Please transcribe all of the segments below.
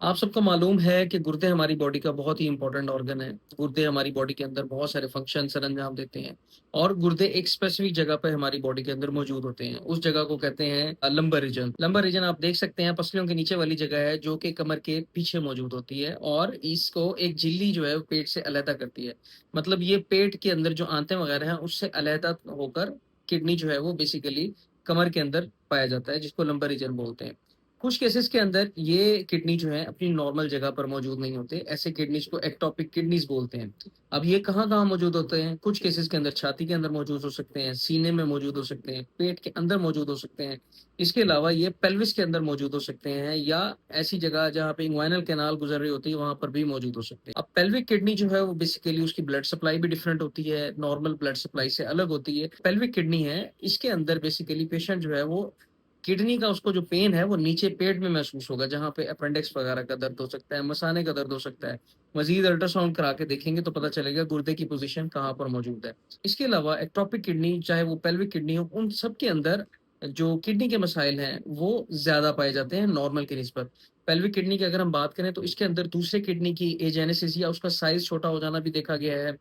आप सबको मालूम है कि गुर्दे हमारी बॉडी का बहुत ही इंपॉर्टेंट ऑर्गन है। गुर्दे हमारी बॉडी के अंदर बहुत सारे फंक्शन सरंजाम देते हैं और गुर्दे एक स्पेसिफिक जगह पे हमारी बॉडी के अंदर मौजूद होते हैं। उस जगह को कहते हैं लंबर रीजन। लंबर रीजन आप देख सकते हैं पसलियों के नीचे वाली जगह है जो कि कमर के पीछे मौजूद होती है और इसको एक झिल्ली जो है वो पेट से अलहदा करती है। मतलब ये पेट के अंदर जो आंतें वगैरह हैं उससे अलहदा होकर किडनी जो है वो बेसिकली कमर के अंदर पाया जाता है जिसको लंबर रीजन बोलते हैं। कुछ केसेस के अंदर ये किडनी जो है अपनी नॉर्मल जगह पर मौजूद नहीं होते। ऐसे किडनीज को एक्टोपिक किडनीज बोलते हैं। अब ये कहाँ-कहाँ मौजूद होते हैं? कुछ केसेस के अंदर छाती के अंदर मौजूद हो सकते हैं, सीने में मौजूद हो सकते हैं, पेट के अंदर मौजूद हो सकते हैं। इसके अलावा ये पेल्विस के अंदर मौजूद हो सकते हैं या ऐसी जगह जहाँ पे इंग्वाइनल कैनाल गुजर रही होती है, वहाँ पर भी मौजूद हो सकते हैं। अब पेल्विक किडनी जो है वो बेसिकली उसकी ब्लड सप्लाई भी डिफरेंट होती है, नॉर्मल ब्लड सप्लाई से अलग होती है। पेल्विक किडनी है, इसके अंदर बेसिकली पेशेंट जो है वो किडनी का उसको जो पेन है वो नीचे पेट में महसूस होगा जहाँ पे अपेंडिक्स वगैरह का दर्द हो सकता है, मसाने का दर्द हो सकता है। मज़ीद अल्ट्रासाउंड करा के देखेंगे तो पता चलेगा गुर्दे की पोज़ीशन कहाँ पर मौजूद है। इसके अलावा एक्टोपिक किडनी चाहे वो पेल्विक किडनी हो, उन सब के अंदर जो किडनी के मसाइल हैं वो ज़्यादा पाए जाते हैं नॉर्मल की निस्बत। पेल्विक किडनी की अगर हम बात करें तो इसके अंदर दूसरे किडनी की एजेनेसिस या उसका साइज़ छोटा हो जाना भी देखा गया है।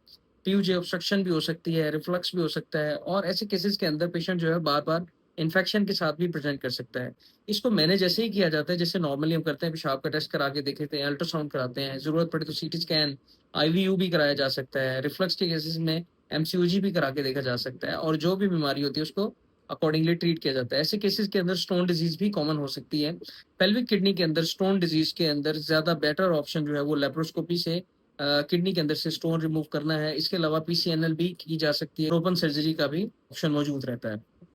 पीयूजे ऑब्स्ट्रक्शन भी हो सकती है, रिफ्लक्स भी हो सकता है और ऐसे केसेज़ के अंदर पेशेंट जो है बार-बार इन्फेक्शन के साथ भी प्रेज़ेंट कर सकता है। इसको मैनेज ऐसे ही किया जाता है जैसे नॉर्मली हम करते हैं, पेशाब का टेस्ट करा के देख लेते हैं, अल्ट्रासाउंड कराते हैं, ज़रूरत पड़े तो सीटी स्कैन, आईवीयू भी कराया जा सकता है। रिफ्लक्स के केसेज़ में एमसीओजी भी करा के देखा जा सकता है और जो भी बीमारी होती है उसको अकॉर्डिंगली ट्रीट किया जाता है। ऐसे केसेज़ के अंदर स्टोन डिज़ीज़ भी कॉमन हो सकती है। पेल्विक किडनी के अंदर स्टोन डिज़ीज़ के अंदर ज़्यादा बेटर ऑप्शन जो है वो लेप्रोस्कोपी से किडनी के अंदर से स्टोन रिमूव करना है। इसके अलावा पीसीएनएल भी की जा सकती है। ओपन सर्जरी का भी ऑप्शन मौजूद रहता है।